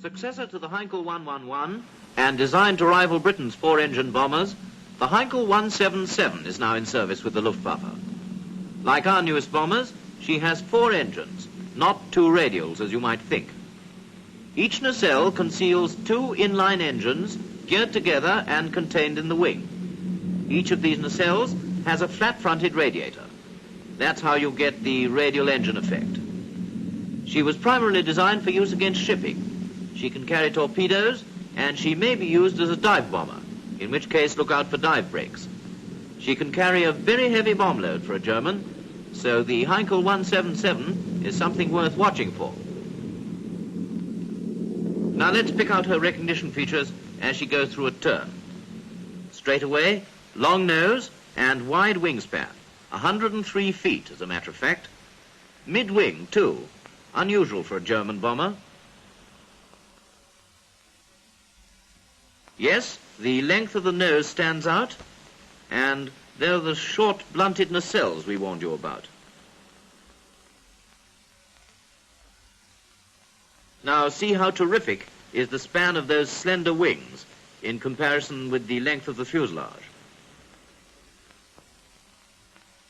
Successor to the Heinkel 111 and designed to rival Britain's four-engine bombers, the Heinkel 177 is now in service with the Luftwaffe. Like our newest bombers, she has four engines, not two radials as you might think. Each nacelle conceals two inline engines geared together and contained in the wing. Each of these nacelles has a flat-fronted radiator. That's how you get the radial engine effect. She was primarily designed for use against shipping. She can carry torpedoes, and she may be used as a dive bomber, in which case look out for dive breaks. She can carry a very heavy bomb load for a German, so the Heinkel 177 is something worth watching for. Now let's pick out her recognition features as she goes through a turn. Straight away, long nose and wide wingspan, 103 feet as a matter of fact. Mid-wing too, unusual for a German bomber. Yes, the length of the nose stands out, and there are the short, blunted nacelles we warned you about. Now see how terrific is the span of those slender wings in comparison with the length of the fuselage.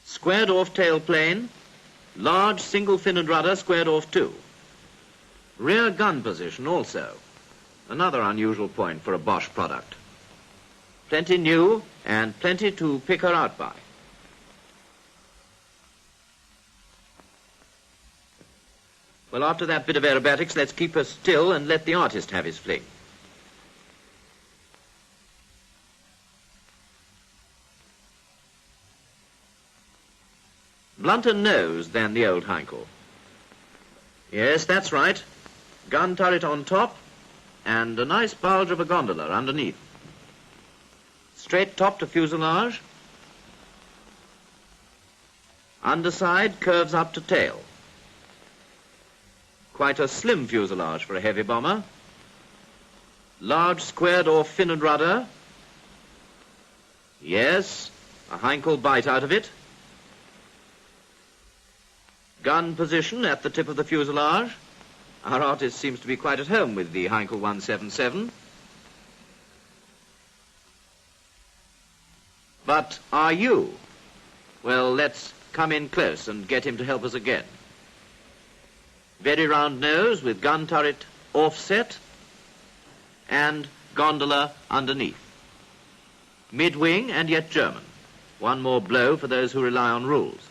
Squared off tail plane, large single-finned rudder squared off too. Rear gun position also, another unusual point for a Bosch product. Plenty new and plenty to pick her out by. Well, after that bit of aerobatics, let's keep her still and let the artist have his fling. Blunter nose than the old Heinkel. Yes, that's right. Gun turret on top and a nice bulge of a gondola underneath. Straight top to fuselage. Underside curves up to tail. Quite a slim fuselage for a heavy bomber. Large squared or finned rudder. Yes, a Heinkel bite out of it. Gun position at the tip of the fuselage. Our artist seems to be quite at home with the Heinkel 177. But are you? Well, let's come in close and get him to help us again. Very round nose with gun turret offset and gondola underneath. Mid-wing and yet German. One more blow for those who rely on rules.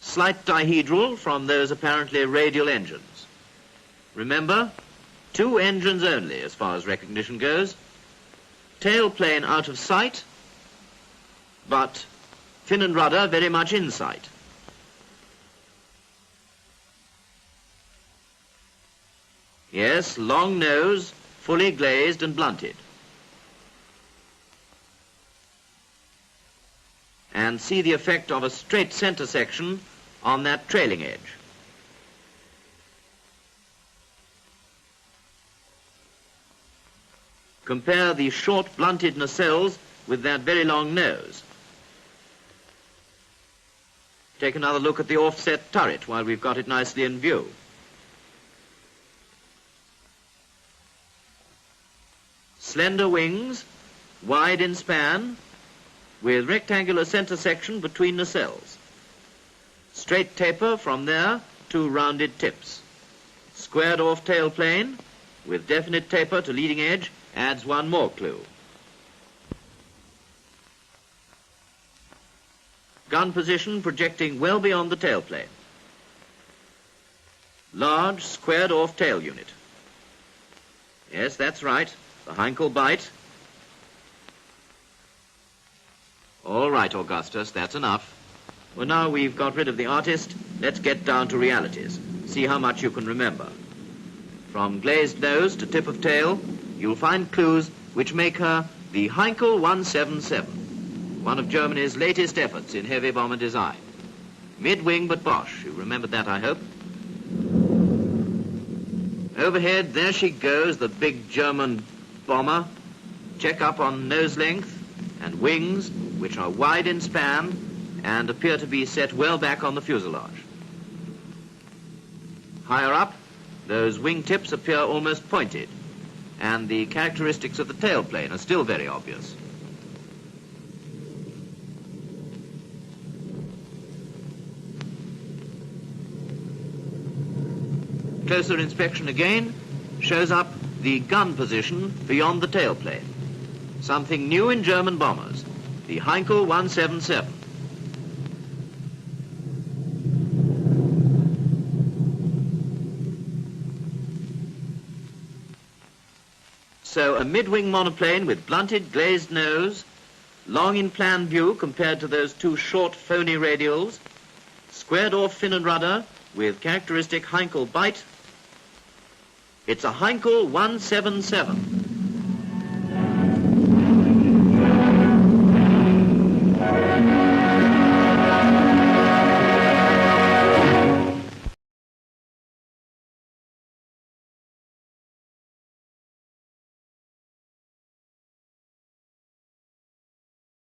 Slight dihedral from those apparently radial engines. Remember, two engines only as far as recognition goes. Tail plane out of sight, but fin and rudder very much in sight. Yes, long nose, fully glazed and blunted. And see the effect of a straight center section on that trailing edge. Compare the short blunted nacelles with that very long nose. Take another look at the offset turret while we've got it nicely in view. Slender wings, wide in span, with rectangular center section between nacelles. Straight taper from there to rounded tips. Squared off tail plane, with definite taper to leading edge, adds one more clue. Gun position projecting well beyond the tailplane. Large squared off tail unit. Yes, that's right, the Heinkel bite. All right, Augustus, that's enough. Well, now we've got rid of the artist, let's get down to realities. See how much you can remember. From glazed nose to tip of tail, you'll find clues which make her the Heinkel 177, one of Germany's latest efforts in heavy bomber design. Mid-wing but Bosch, you remembered that, I hope. Overhead, there she goes, the big German bomber. Check up on nose length and wings, which are wide in span and appear to be set well back on the fuselage. Higher up, Those wingtips appear almost pointed, and the characteristics of the tailplane are still very obvious. Closer inspection again shows up the gun position beyond the tailplane. Something new in German bombers, the Heinkel 177. So a mid-wing monoplane with blunted glazed nose, long in plan view compared to those two short phony radials, squared off fin and rudder with characteristic Heinkel bite. It's a Heinkel 177.